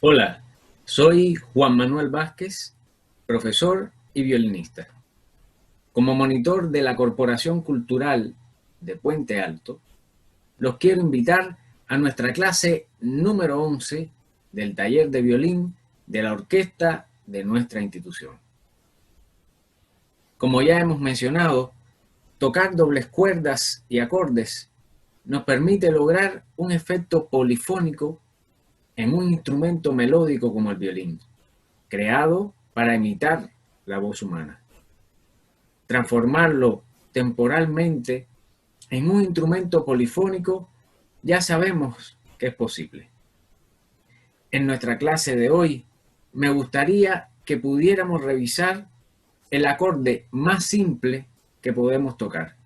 Hola, soy Juan Manuel Vázquez, profesor y violinista. Como monitor de la Corporación Cultural de Puente Alto, los quiero invitar a nuestra clase número 11 del taller de violín de la orquesta de nuestra institución. Como ya hemos mencionado, tocar dobles cuerdas y acordes nos permite lograr un efecto polifónico en un instrumento melódico como el violín, creado para imitar la voz humana. Transformarlo temporalmente en un instrumento polifónico ya sabemos que es posible. En nuestra clase de hoy me gustaría que pudiéramos revisar el acorde más simple que podemos tocar.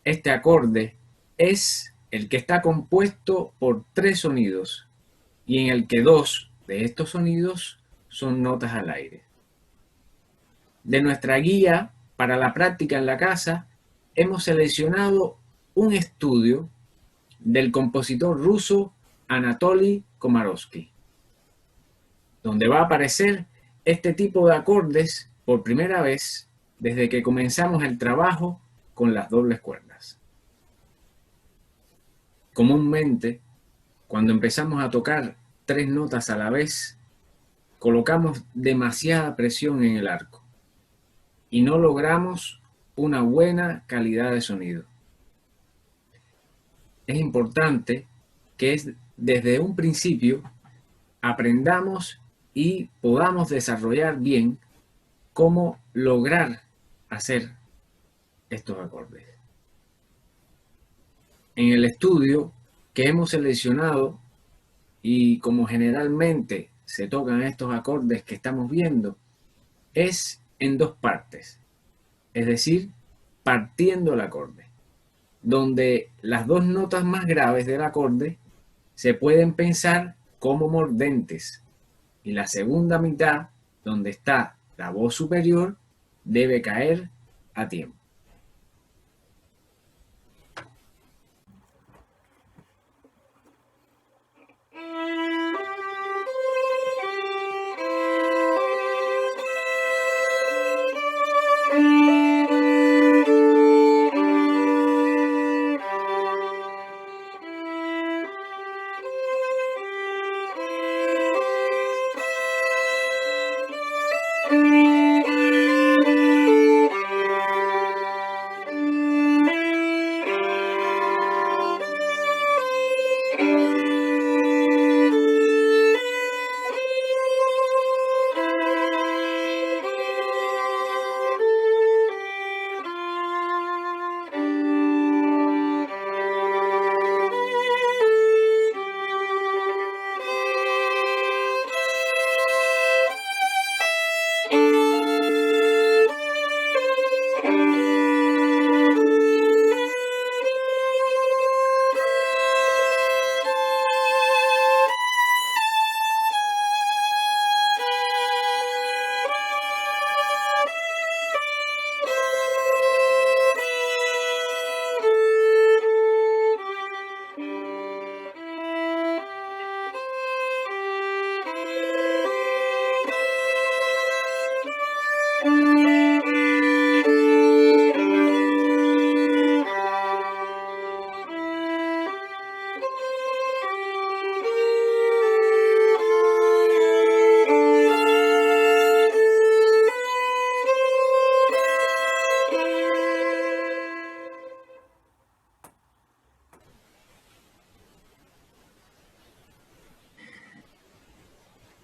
Este acorde es el que está compuesto por 3 sonidos y en el que 2 de estos sonidos son notas al aire. De nuestra guía para la práctica en la casa, hemos seleccionado un estudio del compositor ruso Anatoly Komarovsky, donde va a aparecer este tipo de acordes por primera vez desde que comenzamos el trabajo con las dobles cuerdas. Comúnmente, cuando empezamos a tocar 3 notas a la vez, colocamos demasiada presión en el arco y no logramos una buena calidad de sonido. Es importante que desde un principio aprendamos y podamos desarrollar bien cómo lograr hacer estos acordes. En el estudio que hemos seleccionado y como generalmente se tocan estos acordes que estamos viendo, es en 2 partes, es decir, partiendo el acorde, donde las 2 notas más graves del acorde se pueden pensar como mordentes y la segunda mitad, donde está la voz superior, debe caer a tiempo.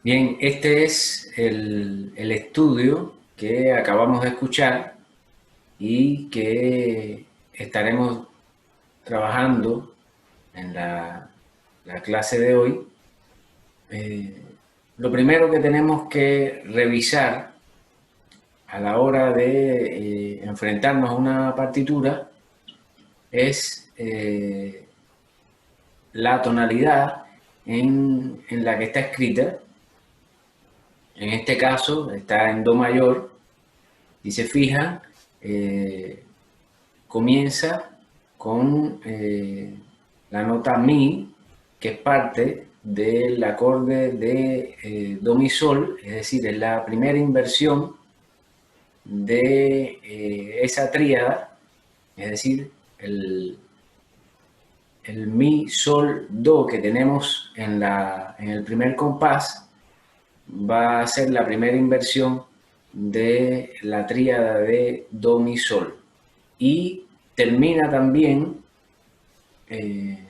Bien, este es el estudio que acabamos de escuchar y que estaremos trabajando en la clase de hoy. Lo primero que tenemos que revisar a la hora de enfrentarnos a una partitura es la tonalidad en la que está escrita. En este caso está en Do mayor y se fijan, comienza con la nota Mi, que es parte del acorde de do mi sol, es decir, es la primera inversión de esa tríada, es decir, el mi sol do que tenemos en el primer compás va a ser la primera inversión de la tríada de do mi sol, y termina también en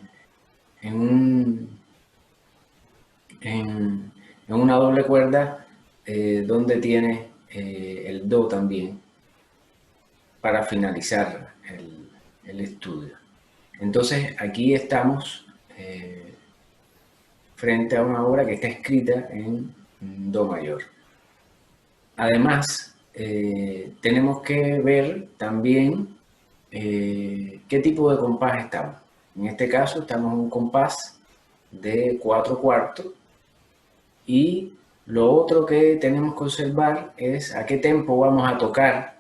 una doble cuerda donde tiene el do también para finalizar el estudio. Entonces aquí estamos frente a una obra que está escrita en do mayor. Además, tenemos que ver también qué tipo de compás estamos. En este caso estamos en un compás de 4/4, y lo otro que tenemos que observar es a qué tempo vamos a tocar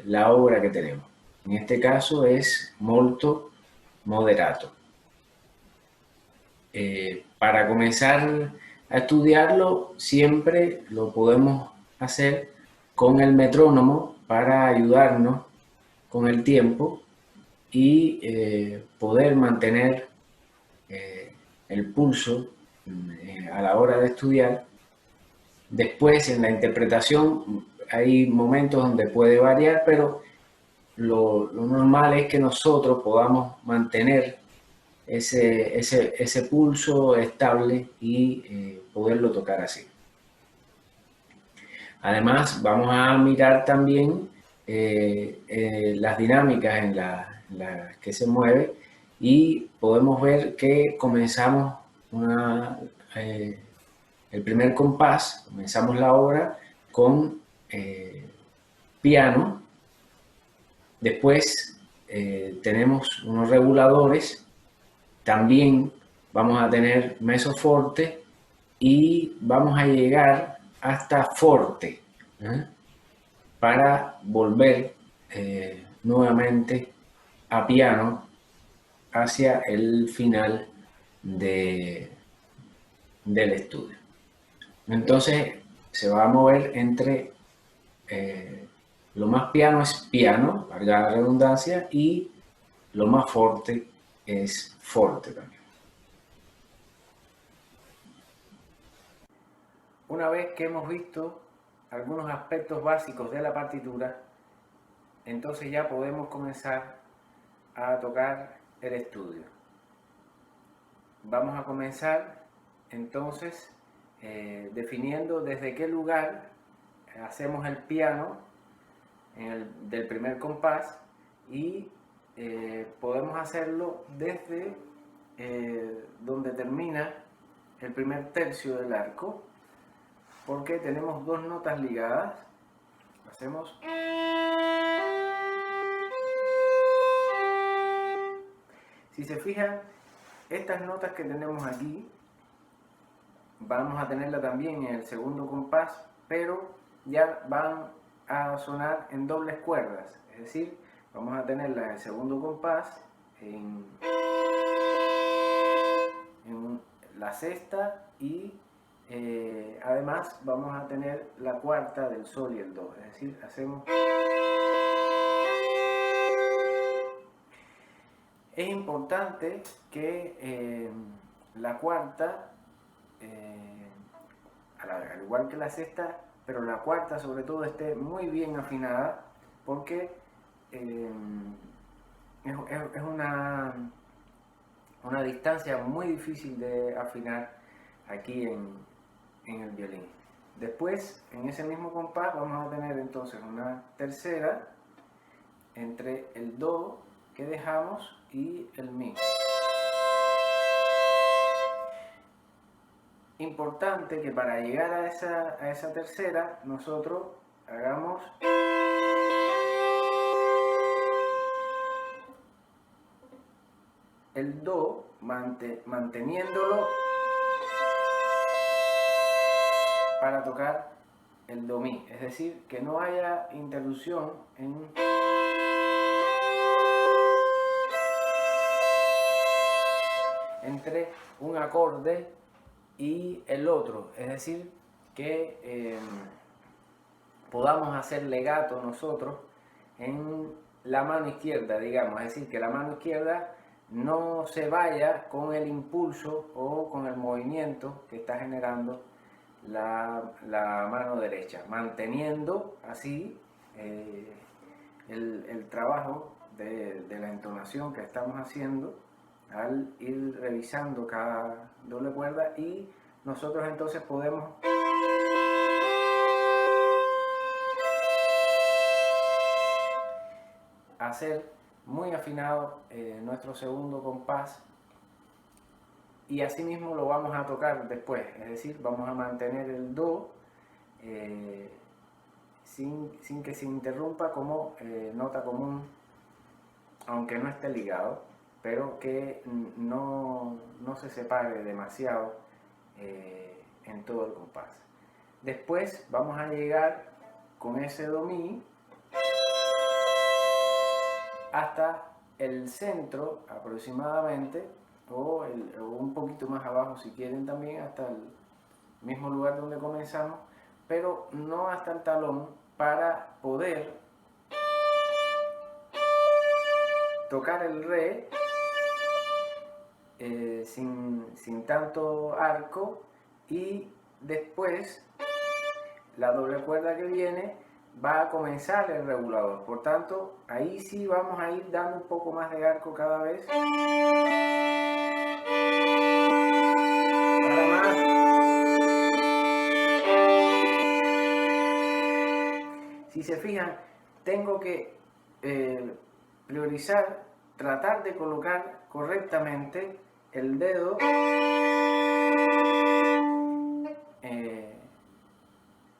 la obra que tenemos. En este caso es molto moderato. Para comenzar a estudiarlo siempre lo podemos hacer con el metrónomo para ayudarnos con el tiempo y poder mantener el pulso a la hora de estudiar. Después en la interpretación hay momentos donde puede variar, pero lo normal es que nosotros podamos mantener ese pulso estable y poderlo tocar así. Además, vamos a mirar también las dinámicas en las que se mueve, y podemos ver que comenzamos el primer compás, comenzamos la obra con piano. Después tenemos unos reguladores. También vamos a tener mezzo forte y vamos a llegar hasta forte, para volver nuevamente a piano hacia el final del estudio. Entonces se va a mover entre lo más piano es piano, valga la redundancia, y lo más forte es forte también. Una vez que hemos visto algunos aspectos básicos de la partitura, entonces ya podemos comenzar a tocar el estudio. Vamos a comenzar entonces definiendo desde qué lugar hacemos el piano del primer compás, y podemos hacerlo desde donde termina el primer tercio del arco, porque tenemos dos notas ligadas. Hacemos. Si se fijan, estas notas que tenemos aquí vamos a tenerla también en el segundo compás, pero ya van a sonar en dobles cuerdas, es decir, vamos a tenerla en el segundo compás, en la sexta, y además vamos a tener la cuarta del sol y el do, es decir, hacemos. Es importante que la cuarta, al igual que la sexta, pero la cuarta sobre todo, esté muy bien afinada, porque es una distancia muy difícil de afinar aquí en el violín. Después, en ese mismo compás, vamos a tener entonces una tercera entre el do que dejamos y el mi. Importante que para llegar a esa tercera nosotros hagamos el do manteniéndolo para tocar el do mi, es decir, que no haya interrupción en entre un acorde y el otro, es decir, que podamos hacer legato nosotros en la mano izquierda, digamos, es decir, que la mano izquierda no se vaya con el impulso o con el movimiento que está generando la mano derecha, manteniendo así el trabajo de la entonación que estamos haciendo al ir revisando cada doble cuerda, y nosotros entonces podemos hacer muy afinado nuestro segundo compás, y así mismo lo vamos a tocar después, es decir, vamos a mantener el do sin que se interrumpa como nota común, aunque no esté ligado, pero que no se separe demasiado en todo el compás. Después vamos a llegar con ese do mi hasta el centro aproximadamente, o un poquito más abajo si quieren también, hasta el mismo lugar donde comenzamos, pero no hasta el talón, para poder tocar el re sin tanto arco, y después la doble cuerda que viene va a comenzar el regulador. Por tanto, ahí sí vamos a ir dando un poco más de arco cada vez. Para más. Si se fijan, tengo que priorizar, tratar de colocar correctamente el dedo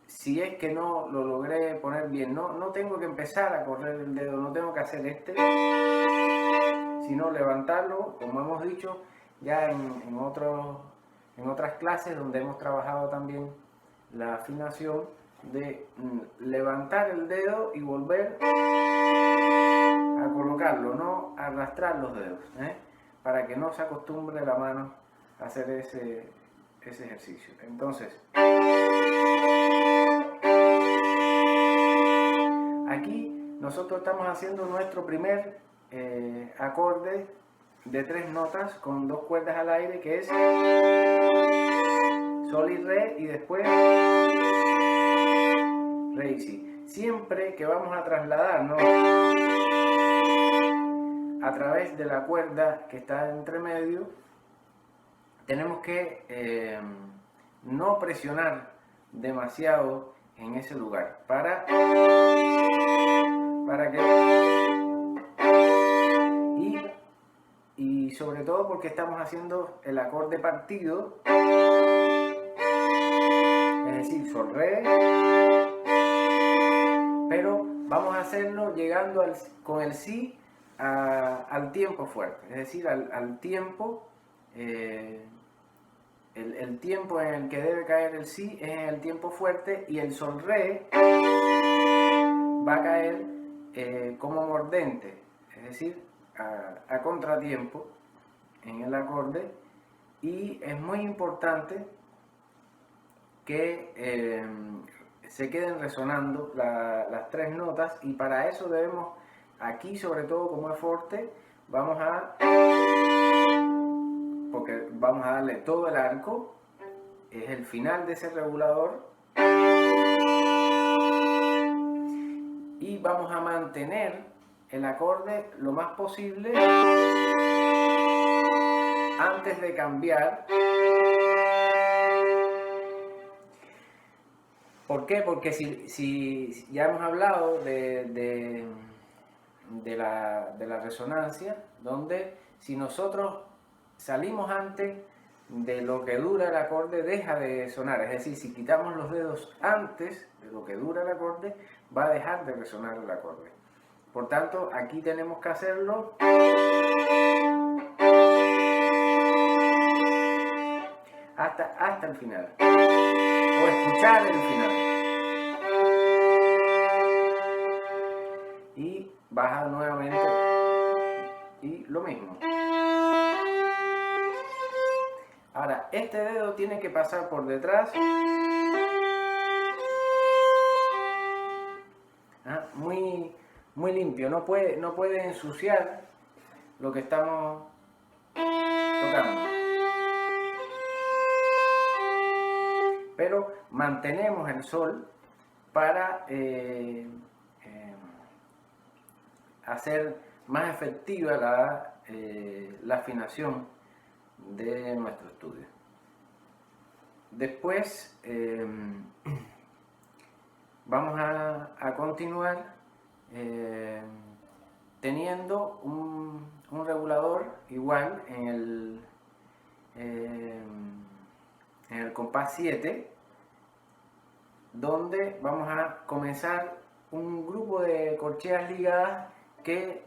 si es que no lo logré poner bien. No tengo que empezar a correr el dedo, no tengo que hacer sino levantarlo, como hemos dicho ya en otras clases donde hemos trabajado también la afinación, de levantar el dedo y volver a colocarlo, no arrastrar los dedos, para que no se acostumbre la mano a hacer ese ejercicio. Entonces, aquí nosotros estamos haciendo nuestro primer acorde de 3 notas con 2 cuerdas al aire, que es sol y re, y después re y si. Siempre que vamos a trasladarnos a través de la cuerda que está entre medio, tenemos que no presionar demasiado en ese lugar para que y sobre todo porque estamos haciendo el acorde partido, es decir, sol re, pero vamos a hacerlo llegando con el si al tiempo fuerte, es decir, al tiempo, el tiempo en el que debe caer el si es en el tiempo fuerte, y el sol re va a caer como mordente, es decir, a contratiempo en el acorde. Y es muy importante que se queden resonando las 3 notas, y para eso debemos, aquí sobre todo como es fuerte, porque vamos a darle todo el arco, es el final de ese regulador, y vamos a mantener el acorde lo más posible antes de cambiar. ¿Por qué? Porque si ya hemos hablado de la resonancia, donde si nosotros salimos antes de lo que dura el acorde, deja de sonar. Es decir, si quitamos los dedos antes de lo que dura el acorde, va a dejar de resonar el acorde. Por tanto, aquí tenemos que hacerlo hasta el final, o escuchar el final, y baja nuevamente y lo mismo. Ahora, este dedo tiene que pasar por detrás. Muy, muy limpio, no puede ensuciar lo que estamos tocando. Pero mantenemos el sol para hacer más efectiva la afinación de nuestro estudio. Después vamos a continuar teniendo un regulador igual en el compás 7, donde vamos a comenzar un grupo de corcheas ligadas que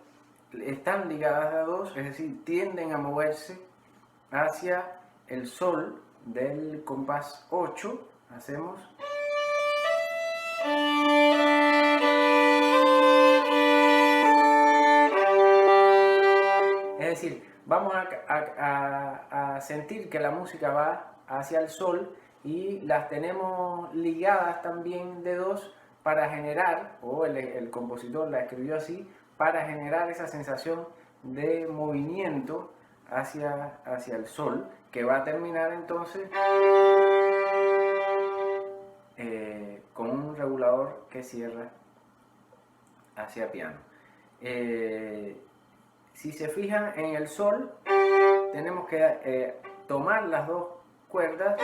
están ligadas a dos, es decir, tienden a moverse hacia el sol del compás 8. Hacemos es decir, vamos a sentir que la música va hacia el sol y las tenemos ligadas también de dos para generar, o el compositor la escribió así, para generar esa sensación de movimiento hacia el sol, que va a terminar entonces con un regulador que cierra hacia piano. Si se fijan en el sol, tenemos que tomar las dos cuerdas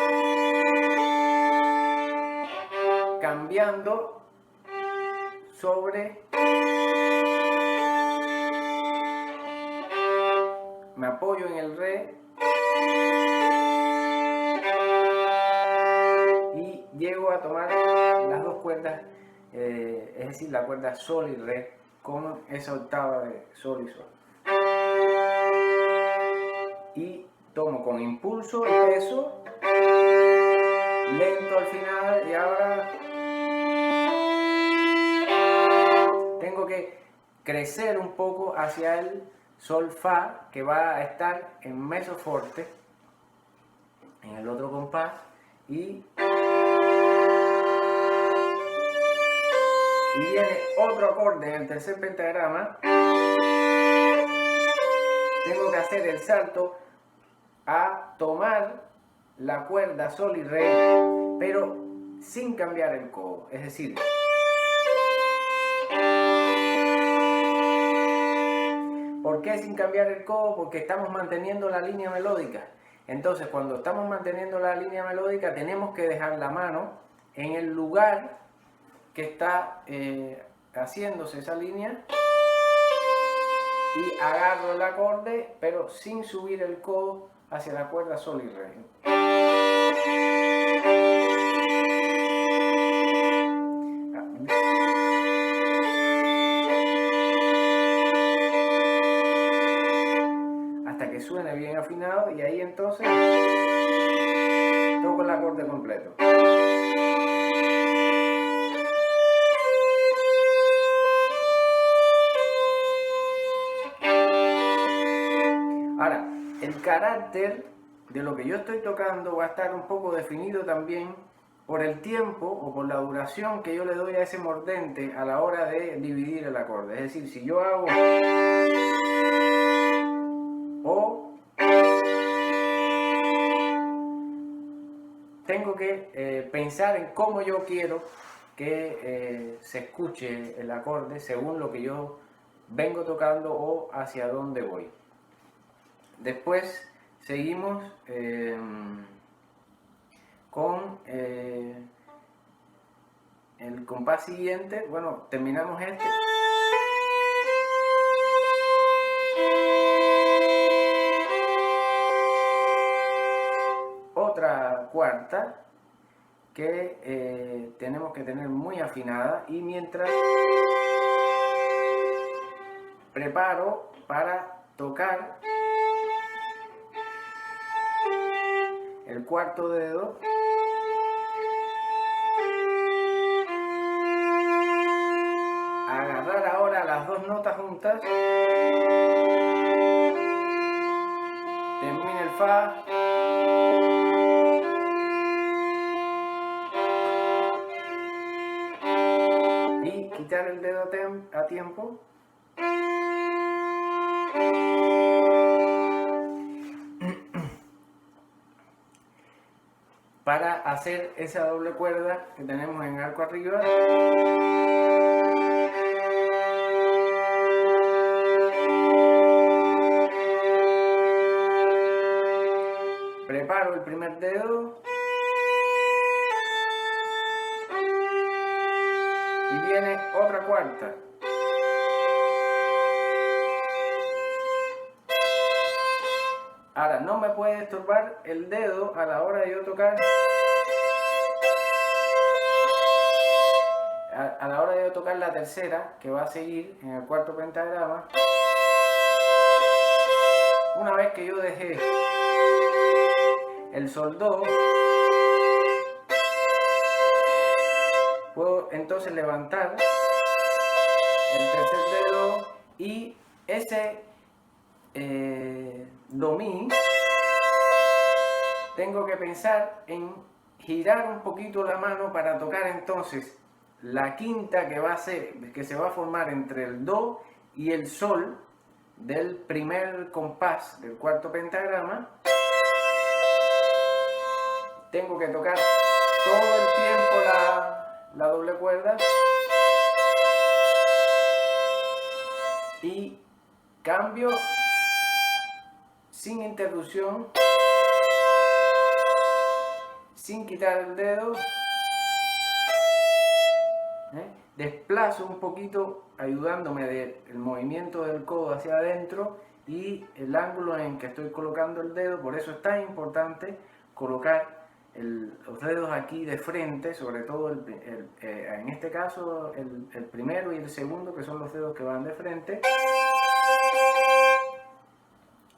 cambiando sobre, me apoyo en el re y llego a tomar las dos cuerdas, es decir, la cuerda sol y re con esa octava de sol y sol. Y tomo con impulso y peso, lento al final, y ahora tengo que crecer un poco hacia el sol fa, que va a estar en mezzo forte en el otro compás, y viene otro acorde en el tercer pentagrama. Tengo que hacer el salto a tomar la cuerda sol y re, pero sin cambiar el codo, es decir, ¿por qué sin cambiar el codo? Porque estamos manteniendo la línea melódica. Entonces, cuando estamos manteniendo la línea melódica, tenemos que dejar la mano en el lugar que está haciéndose esa línea, y agarro el acorde, pero sin subir el codo hacia la cuerda sol y re. Hasta que suene bien afinado, y ahí entonces toco el acorde completo. Ahora, el carácter de lo que yo estoy tocando va a estar un poco definido también por el tiempo o por la duración que yo le doy a ese mordente a la hora de dividir el acorde. Es decir, si yo hago o, tengo que pensar en cómo yo quiero que se escuche el acorde según lo que yo vengo tocando o hacia dónde voy. Después seguimos con el compás siguiente. Bueno, terminamos este. Otra cuarta que tenemos que tener muy afinada, y mientras preparo para tocar el cuarto dedo, agarrar ahora las dos notas juntas, termina el fa, quitar el dedo a tiempo. Para hacer esa doble cuerda que tenemos en arco arriba. Preparo el primer dedo. Y viene otra cuarta. Ahora, no me puede estorbar el dedo a la hora de yo tocar. A la hora de yo tocar la tercera, que va a seguir en el cuarto pentagrama. Una vez que yo dejé el sol do, puedo entonces levantar el tercer dedo y ese do mi, tengo que pensar en girar un poquito la mano para tocar entonces la quinta que se va a formar entre el do y el sol del primer compás del cuarto pentagrama. Tengo que tocar todo el tiempo la doble cuerda y cambio sin interrupción, sin quitar el dedo. Desplazo un poquito ayudándome del movimiento del codo hacia adentro y el ángulo en que estoy colocando el dedo. Por eso es tan importante colocar los dedos aquí de frente, sobre todo en este caso el primero y el segundo, que son los dedos que van de frente.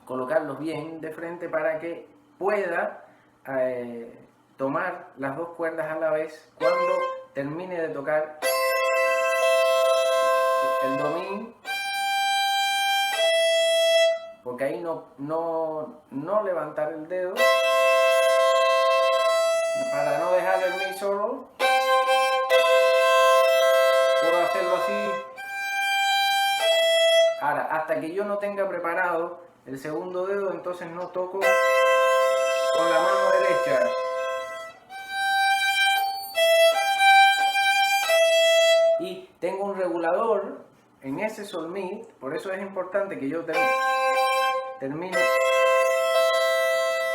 Colocarlos bien de frente para que pueda tomar las dos cuerdas a la vez cuando termine de tocar el do mi, porque ahí no levantar el dedo para no dejar el mi solo. Puedo hacerlo así. Ahora, hasta que yo no tenga preparado el segundo dedo, entonces no toco con la mano derecha. Y tengo un regulador en ese sol mi, por eso es importante que yo termine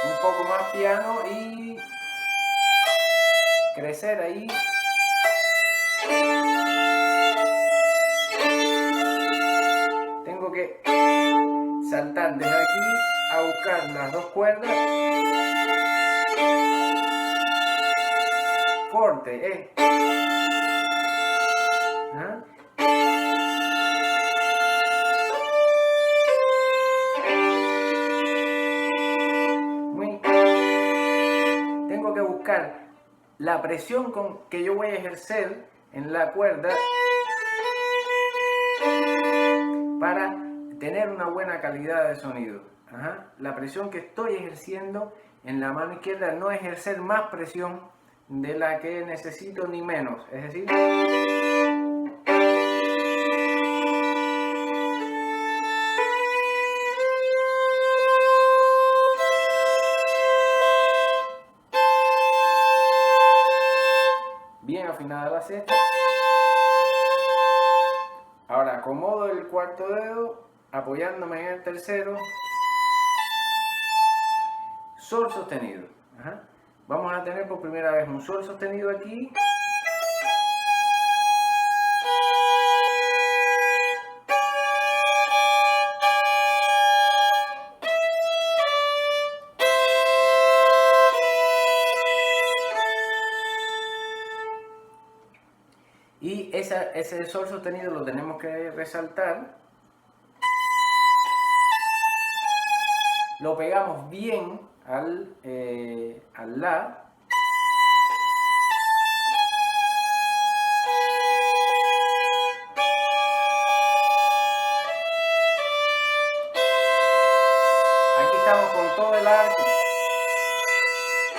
un poco más piano y crecer ahí. Tengo que saltar desde aquí a buscar las dos cuerdas. Fuerte, ¿ah? Tengo que buscar la presión que yo voy a ejercer en la cuerda para tener una buena calidad de sonido. La presión que estoy ejerciendo en la mano izquierda, no ejercer más presión de la que necesito ni menos. Es decir, bien afinada la sexta. Ahora acomodo el cuarto dedo apoyándome en el tercero. Sol sostenido. Vamos a tener por primera vez un sol sostenido aquí. Y ese sol sostenido lo tenemos que resaltar. Lo pegamos bien al la. Aquí estamos con todo el arco.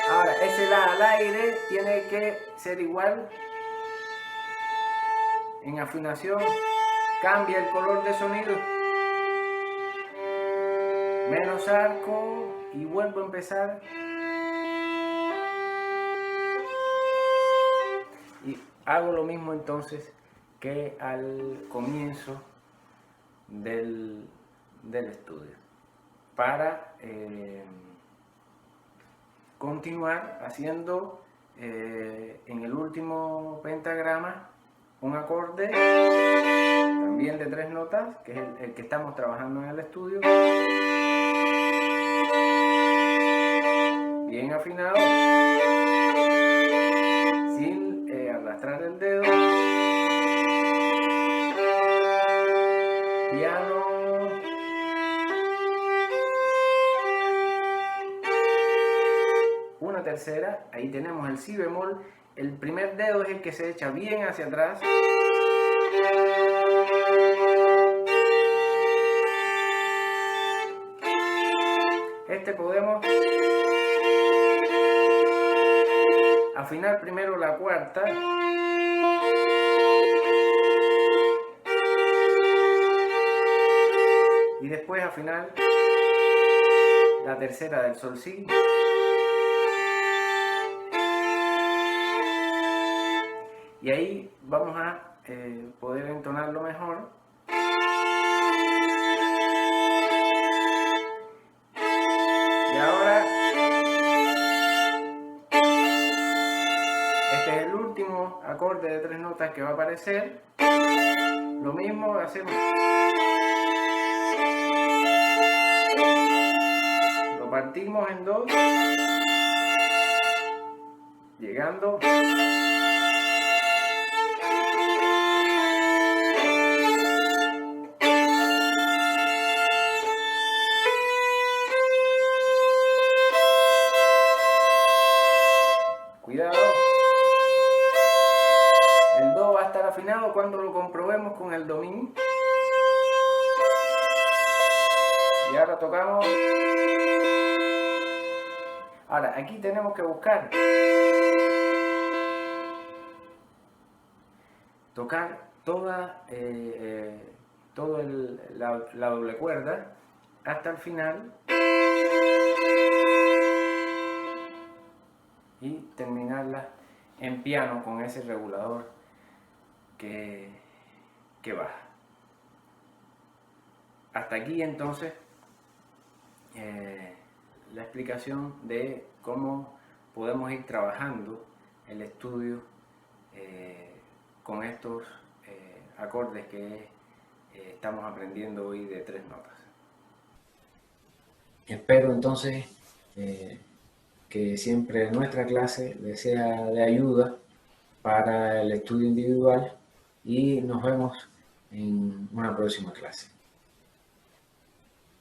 Ahora, ese la al aire tiene que ser igual En afinación cambia el color de sonido. Menos arco y vuelvo a empezar. Y hago lo mismo entonces que al comienzo del estudio para continuar haciendo en el último pentagrama un acorde también de 3 notas, que es el que estamos trabajando en el estudio, bien afinado, sin arrastrar el dedo, piano, una tercera, ahí tenemos el si bemol, el primer dedo es el que se echa bien hacia atrás, este podemos afinar primero la cuarta y después afinar la tercera del sol si. Y ahí vamos a poder entonarlo mejor. Y ahora, este es el último acorde de 3 notas que va a aparecer. Lo mismo hacemos. Lo partimos en dos, llegando. Cuidado, el do va a estar afinado cuando lo comprobemos con el do mi. Y ahora tocamos. Ahora, aquí tenemos que buscar tocar toda la doble cuerda hasta el final y terminarla en piano con ese regulador que baja. Hasta aquí entonces la explicación de cómo podemos ir trabajando el estudio con estos acordes que estamos aprendiendo hoy de 3 notas. Espero entonces que siempre nuestra clase les sea de ayuda para el estudio individual y nos vemos en una próxima clase.